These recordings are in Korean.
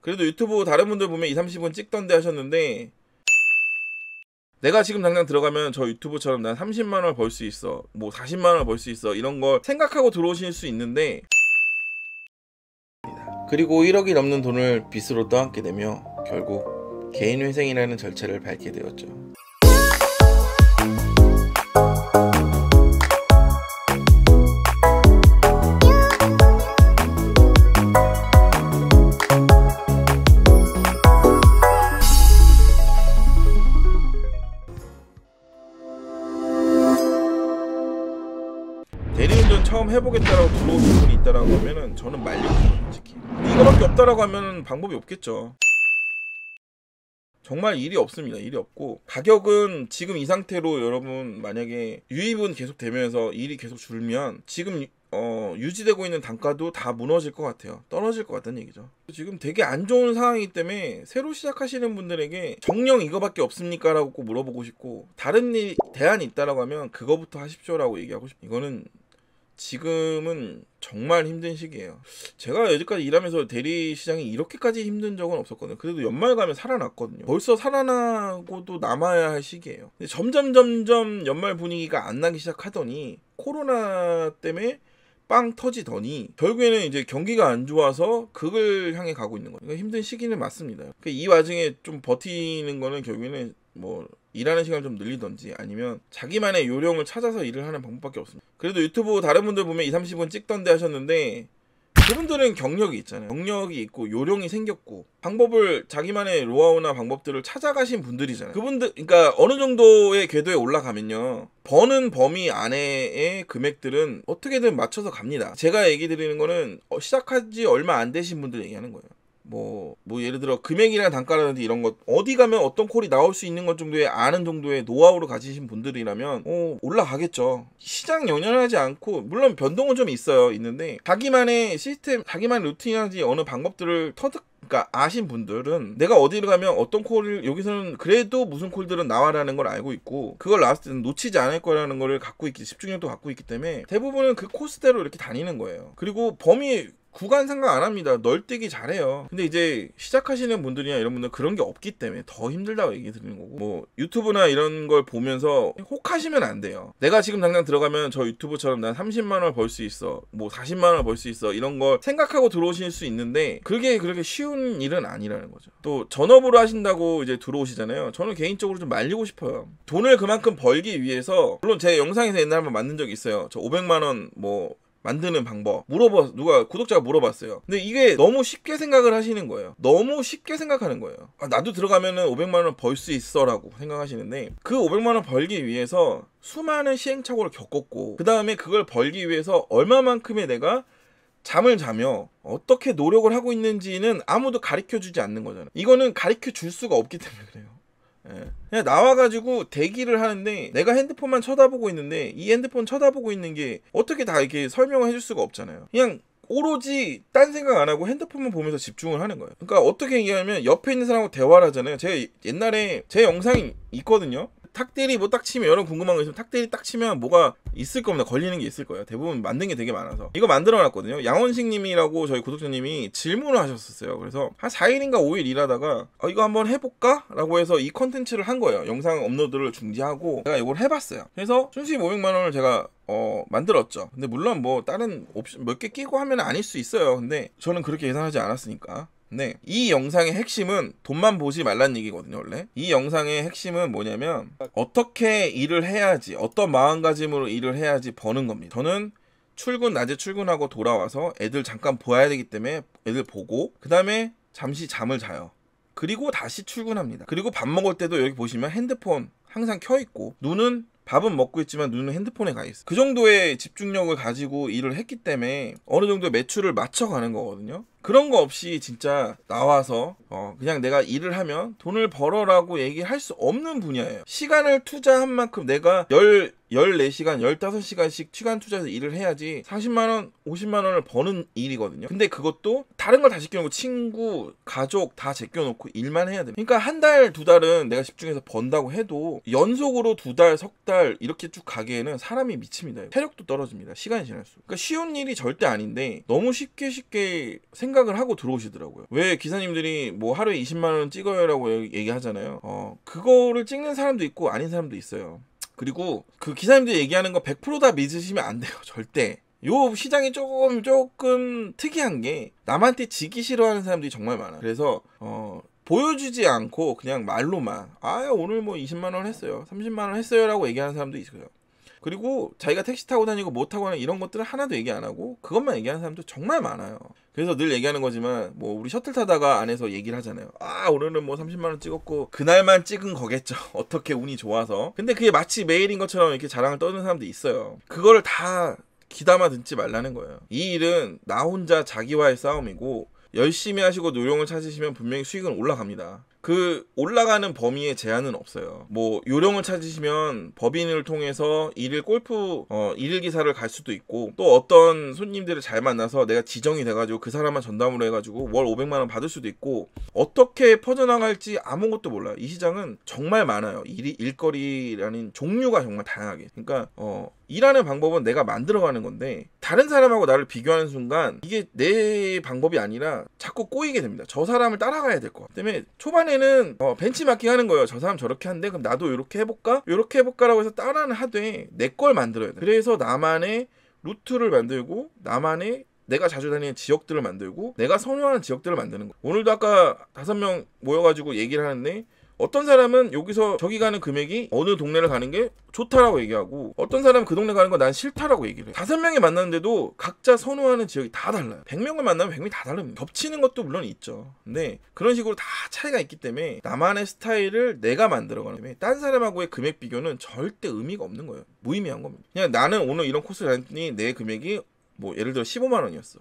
그래도 유튜브 다른 분들 보면 20-30분 찍던데 하셨는데, 내가 지금 당장 들어가면 저 유튜브처럼 난 30만원 벌 수 있어, 뭐 40만원 벌 수 있어, 이런 걸 생각하고 들어오실 수 있는데, 그리고 1억이 넘는 돈을 빚으로 떠안게 되며 결국 개인회생이라는 절차를 밟게 되었죠. 대리운전 처음 해보겠다라고 들어오신 분이 있다라고 하면은 저는 말리고 솔직히 이거밖에 없다라고 하면은 방법이 없겠죠. 정말 일이 없습니다. 일이 없고, 가격은 지금 이 상태로 여러분 만약에 유입은 계속 되면서 일이 계속 줄면 지금 유지되고 있는 단가도 다 무너질 것 같아요. 떨어질 것 같다는 얘기죠. 지금 되게 안 좋은 상황이기 때문에 새로 시작하시는 분들에게 정령 이거밖에 없습니까? 라고 꼭 물어보고 싶고, 다른 대안이 있다라고 하면 그거부터 하십시오 라고 얘기하고 싶어요. 이거는 지금은 정말 힘든 시기예요. 제가 여지까지 일하면서 대리 시장이 이렇게까지 힘든 적은 없었거든요. 그래도 연말 가면 살아났거든요. 벌써 살아나고도 남아야 할 시기예요. 근데 점점 연말 분위기가 안 나기 시작하더니 코로나 때문에 빵 터지더니 결국에는 이제 경기가 안 좋아서 그걸 향해 가고 있는 거예요. 힘든 시기는 맞습니다. 이 와중에 좀 버티는 거는 결국에는 뭐 일하는 시간을 좀 늘리던지 아니면 자기만의 요령을 찾아서 일을 하는 방법밖에 없습니다. 그래도 유튜브 다른 분들 보면 20-30분 찍던데 하셨는데, 그분들은 경력이 있잖아요. 경력이 있고 요령이 생겼고 방법을, 자기만의 노하우나 방법들을 찾아가신 분들이잖아요. 그분들, 그러니까 어느 정도의 궤도에 올라가면요, 버는 범위 안에의 금액들은 어떻게든 맞춰서 갑니다. 제가 얘기 드리는 거는 시작한 지 얼마 안 되신 분들 얘기하는 거예요. 뭐 예를 들어 금액이나 단가라든지 이런 것, 어디 가면 어떤 콜이 나올 수 있는 것 정도의 아는 정도의 노하우를 가지신 분들이라면 올라가겠죠. 시장 연연하지 않고, 물론 변동은 좀 있는데 자기만의 시스템, 자기만의 루틴이라든지 어느 방법들을 그러니까 아신 분들은 내가 어디를 가면 어떤 콜을, 여기서는 그래도 무슨 콜들은 나와라는 걸 알고 있고, 그걸 나왔을 때는 놓치지 않을 거라는 거를 갖고 있기, 집중력도 갖고 있기 때문에 대부분은 그 코스대로 이렇게 다니는 거예요. 그리고 범위, 구간 생각 안 합니다. 널뛰기 잘해요. 근데 이제 시작하시는 분들이나 이런 분들은 그런 게 없기 때문에 더 힘들다고 얘기 드리는 거고, 뭐 유튜브나 이런 걸 보면서 혹하시면 안 돼요. 내가 지금 당장 들어가면 저 유튜브처럼 난 30만원 벌 수 있어, 뭐 40만원 벌 수 있어, 이런 걸 생각하고 들어오실 수 있는데 그게 그렇게 쉬운 일은 아니라는 거죠. 또 전업으로 하신다고 이제 들어오시잖아요. 저는 개인적으로 좀 말리고 싶어요. 돈을 그만큼 벌기 위해서, 물론 제 영상에서 옛날에 한번 만든 적이 있어요. 저 500만원 뭐 만드는 방법 누가 구독자가 물어봤어요. 근데 이게 너무 쉽게 생각을 하시는 거예요. 너무 쉽게 생각하는 거예요. 나도 들어가면은 500만원 벌 수 있어 라고 생각하시는데, 그 500만원 벌기 위해서 수많은 시행착오를 겪었고, 그 다음에 그걸 벌기 위해서 얼마만큼의 내가 잠을 자며 어떻게 노력을 하고 있는지는 아무도 가르쳐주지 않는 거잖아요. 이거는 가르쳐줄 수가 없기 때문에 그래요. 그냥 나와가지고 대기를 하는데 내가 핸드폰만 쳐다보고 있는데, 이 핸드폰 쳐다보고 있는 게 어떻게 다 이렇게 설명을 해줄 수가 없잖아요. 그냥 오로지 딴 생각 안 하고 핸드폰만 보면서 집중을 하는 거예요. 그러니까 어떻게 얘기하면 옆에 있는 사람하고 대화를 하잖아요. 제가 옛날에 제 영상이 있거든요. 탁대리 뭐 딱 치면, 여러분 궁금한 거 있으면 탁대리 딱 치면 뭐가 있을 겁니다. 걸리는 게 있을 거예요. 대부분 만든 게 되게 많아서. 이거 만들어 놨거든요. 양원식 님이라고 저희 구독자님이 질문을 하셨었어요. 그래서 한 4일인가 5일 일하다가 이거 한번 해볼까? 라고 해서 이 컨텐츠를 한 거예요. 영상 업로드를 중지하고 제가 이걸 해봤어요. 그래서 순수익 500만원을 제가 만들었죠. 근데 물론 뭐 다른 옵션 몇 개 끼고 하면 아닐 수 있어요. 근데 저는 그렇게 예상하지 않았으니까. 네, 이 영상의 핵심은 돈만 보지 말란 얘기거든요. 원래 이 영상의 핵심은 뭐냐면, 어떻게 일을 해야지, 어떤 마음가짐으로 일을 해야지 버는 겁니다. 저는 낮에 출근하고 돌아와서 애들 잠깐 봐야 되기 때문에 애들 보고, 그 다음에 잠시 잠을 자요. 그리고 다시 출근합니다. 그리고 밥 먹을 때도 여기 보시면 핸드폰 항상 켜 있고, 밥은 먹고 있지만 눈은 핸드폰에 가 있어요. 그 정도의 집중력을 가지고 일을 했기 때문에 어느 정도 매출을 맞춰가는 거거든요. 그런 거 없이 진짜 나와서 그냥 내가 일을 하면 돈을 벌어라고 얘기할 수 없는 분야예요. 시간을 투자한 만큼 내가 14시간, 15시간씩 시간 투자해서 일을 해야지 40만원, 50만원을 버는 일이거든요. 근데 그것도 다른 걸 다 제껴놓고 친구, 가족 다 제껴놓고 일만 해야 됩니다. 그러니까 한 달, 두 달은 내가 집중해서 번다고 해도 연속으로 2달, 석 달 이렇게 쭉 가기에는 사람이 미칩니다. 체력도 떨어집니다. 시간이 지날수록. 그러니까 쉬운 일이 절대 아닌데 너무 쉽게 생각을 하고 들어오시더라고요. 왜 기사님들이 뭐 하루에 20만원 찍어요라고 얘기하잖아요. 그거를 찍는 사람도 있고 아닌 사람도 있어요. 그리고 그 기사님들 얘기하는 거 100% 다 믿으시면 안 돼요. 절대. 요 시장이 조금 특이한 게 남한테 지기 싫어하는 사람들이 정말 많아요. 그래서 보여주지 않고 그냥 말로만 오늘 뭐 20만원 했어요, 30만원 했어요 라고 얘기하는 사람도 있어요. 그리고 자기가 택시 타고 다니고 뭐 타고 하는 이런 것들은 하나도 얘기 안 하고 그것만 얘기하는 사람도 정말 많아요. 그래서 늘 얘기하는 거지만 뭐 우리 셔틀 타다가 안에서 얘기를 하잖아요. 오늘은 뭐 30만원 찍었고 그날만 찍은 거겠죠. 어떻게 운이 좋아서. 근데 그게 마치 매일인 것처럼 이렇게 자랑을 떠드는 사람도 있어요. 그거를 다 귀담아 듣지 말라는 거예요. 이 일은 나 혼자 자기와의 싸움이고 열심히 하시고 요령을 찾으시면 분명히 수익은 올라갑니다. 그 올라가는 범위에 제한은 없어요. 뭐 요령을 찾으시면 법인을 통해서 일일 기사를 갈 수도 있고, 또 어떤 손님들을 잘 만나서 내가 지정이 돼가지고 그 사람만 전담으로 해가지고 월 500만원 받을 수도 있고, 어떻게 퍼져나갈지 아무것도 몰라요. 이 시장은 정말 많아요. 일거리라는 종류가 정말 다양하게. 그러니까 일하는 방법은 내가 만들어가는 건데 다른 사람하고 나를 비교하는 순간 이게 내 방법이 아니라 자꾸 꼬이게 됩니다. 저 사람을 따라가야 될 것 같아요. 때문에 초반에는 벤치마킹 하는 거예요. 저 사람 저렇게 한대, 그럼 나도 이렇게 해볼까? 이렇게 해볼까라고 해서 따라는 하되 내 걸 만들어야 돼. 그래서 나만의 루트를 만들고 나만의 내가 자주 다니는 지역들을 만들고 내가 선호하는 지역들을 만드는 거예요. 오늘도 아까 5명 모여가지고 얘기를 하는데 어떤 사람은 여기서 저기 가는 금액이 어느 동네를 가는 게 좋다라고 얘기하고, 어떤 사람은 그 동네 가는 거 난 싫다라고 얘기를 해요. 5명이 만났는데도 각자 선호하는 지역이 다 달라요. 100명을 만나면 100명이 다 다릅니다. 겹치는 것도 물론 있죠. 근데 그런 식으로 다 차이가 있기 때문에 나만의 스타일을 내가 만들어가는 때문에 딴 사람하고의 금액 비교는 절대 의미가 없는 거예요. 무의미한 겁니다. 그냥 나는 오늘 이런 코스를 다녔더니 내 금액이 뭐 예를 들어 15만원이었어.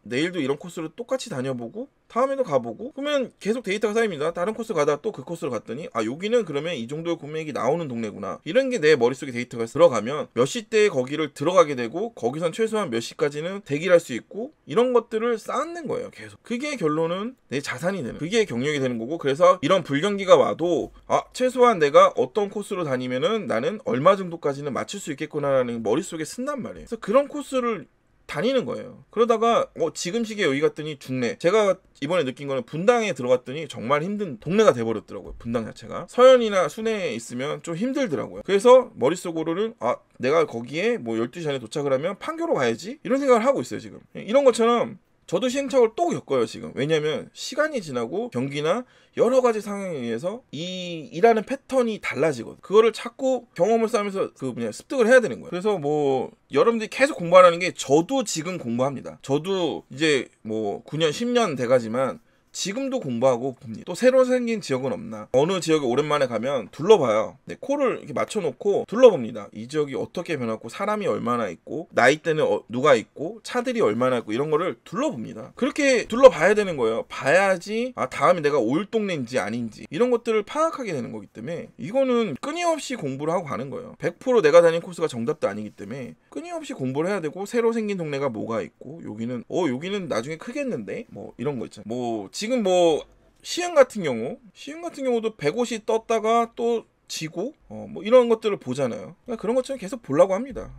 내일도 이런 코스를 똑같이 다녀보고 다음에도 가보고 그러면 계속 데이터가 쌓입니다. 다른 코스 가다가 또 그 코스를 갔더니 여기는 그러면 이 정도의 금액이 나오는 동네구나. 이런 게 내 머릿속에 데이터가 들어가면 몇 시대에 거기를 들어가게 되고 거기선 최소한 몇 시까지는 대기를 할 수 있고 이런 것들을 쌓는 거예요. 계속. 그게 결론은 내 자산이 되는, 그게 경력이 되는 거고, 그래서 이런 불경기가 와도 최소한 내가 어떤 코스로 다니면은 나는 얼마 정도까지는 맞출 수 있겠구나라는 머릿속에 쓴단 말이에요. 그래서 그런 코스를 다니는 거예요. 그러다가 지금 시기에 여기 갔더니 죽네. 제가 이번에 느낀 거는 분당에 들어갔더니 정말 힘든 동네가 돼버렸더라고요. 분당 자체가 서현이나 순회에 있으면 좀 힘들더라고요. 그래서 머릿속으로는 내가 거기에 뭐 12시 전에 도착을 하면 판교로 가야지, 이런 생각을 하고 있어요. 지금 이런 것처럼 저도 시행착오를 또 겪어요 지금. 왜냐면 시간이 지나고 경기나 여러 가지 상황에 의해서 이 일하는 패턴이 달라지거든. 그거를 자꾸 경험을 쌓으면서 습득을 해야 되는 거예요. 그래서 뭐 여러분들이 계속 공부하라는 게, 저도 지금 공부합니다. 저도 이제 뭐 9년 10년 돼가지만 지금도 공부하고 봅니다. 또 새로 생긴 지역은 없나, 어느 지역에 오랜만에 가면 둘러봐요. 코를 이렇게 맞춰놓고 둘러봅니다. 이 지역이 어떻게 변했고 사람이 얼마나 있고 나이대는 누가 있고 차들이 얼마나 있고 이런 거를 둘러봅니다. 그렇게 둘러봐야 되는 거예요. 봐야지 다음에 내가 올 동네인지 아닌지 이런 것들을 파악하게 되는 거기 때문에 이거는 끊임없이 공부를 하고 가는 거예요. 100% 내가 다닌 코스가 정답도 아니기 때문에 끊임없이 공부를 해야 되고, 새로 생긴 동네가 뭐가 있고 여기는 나중에 크겠는데 뭐 이런 거 있잖아요. 뭐 지금 뭐 시흥 같은 경우도 100옷이 떴다가 또 지고 뭐 이런 것들을 보잖아요. 그러니까 그런 것처럼 계속 보려고 합니다.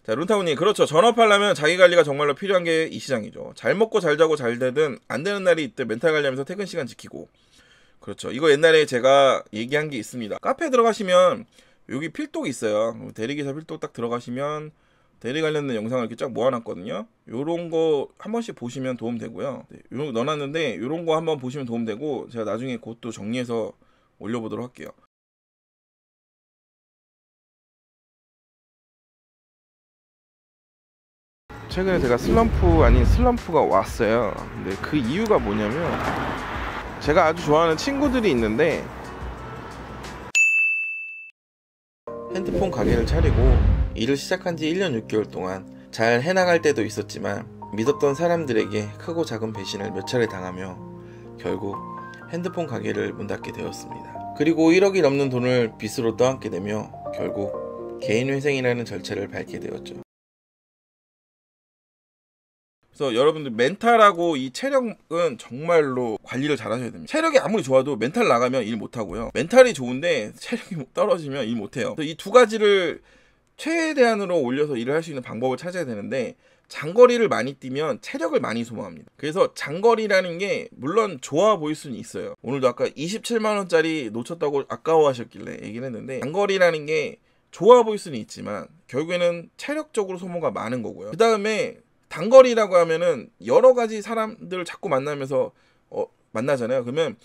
자, 룬타우님, 그렇죠. 전업하려면 자기 관리가 정말로 필요한 게 이 시장이죠. 잘 먹고 잘 자고 잘 되든 안 되는 날이 있든 멘탈 관리하면서 퇴근 시간 지키고. 그렇죠. 이거 옛날에 제가 얘기한 게 있습니다. 카페에 들어가시면 여기 필독이 있어요. 대리기사 필독 딱 들어가시면 대리 관련된 영상을 이렇게 쫙 모아놨거든요. 요런 거 한 번씩 보시면 도움 되고요. 요런 거 넣어놨는데 요런 거 한번 보시면 도움 되고, 제가 나중에 그것도 정리해서 올려보도록 할게요. 최근에 제가 슬럼프 아닌 슬럼프가 왔어요. 근데 그 이유가 뭐냐면, 제가 아주 좋아하는 친구들이 있는데 핸드폰 가게를 차리고 일을 시작한 지 1년 6개월 동안 잘 해나갈 때도 있었지만 믿었던 사람들에게 크고 작은 배신을 몇 차례 당하며 결국 핸드폰 가게를 문 닫게 되었습니다. 그리고 1억이 넘는 돈을 빚으로 떠안게 되며 결국 개인회생이라는 절차를 밟게 되었죠. 그래서 여러분들 멘탈하고 이 체력은 정말로 관리를 잘 하셔야 됩니다. 체력이 아무리 좋아도 멘탈 나가면 일 못하고요. 멘탈이 좋은데 체력이 떨어지면 일 못해요. 이 두 가지를 최대한으로 올려서 일을 할 수 있는 방법을 찾아야 되는데 장거리를 많이 뛰면 체력을 많이 소모합니다. 그래서 장거리라는 게 물론 좋아 보일 수는 있어요. 오늘도 아까 27만원짜리 놓쳤다고 아까워하셨길래 얘기를 했는데 장거리라는 게 좋아 보일 수는 있지만 결국에는 체력적으로 소모가 많은 거고요. 그 다음에 단거리라고 하면은 여러 가지 사람들을 자꾸 만나면서 만나잖아요. 그러면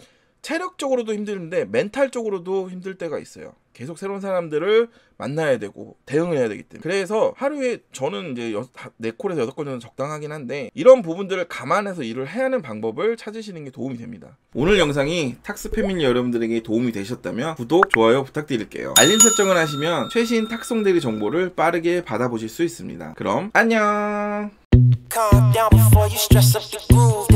체력적으로도 힘든데 멘탈적으로도 힘들 때가 있어요. 계속 새로운 사람들을 만나야 되고 대응을 해야 되기 때문에. 그래서 하루에 저는 이제 4콜에서 6건 정도 적당하긴 한데 이런 부분들을 감안해서 일을 해야 하는 방법을 찾으시는 게 도움이 됩니다. 오늘 영상이 탁스 패밀리 여러분들에게 도움이 되셨다면 구독, 좋아요 부탁드릴게요. 알림 설정을 하시면 최신 탁송대리 정보를 빠르게 받아보실 수 있습니다. 그럼 안녕. Calm down before you stress up the groove.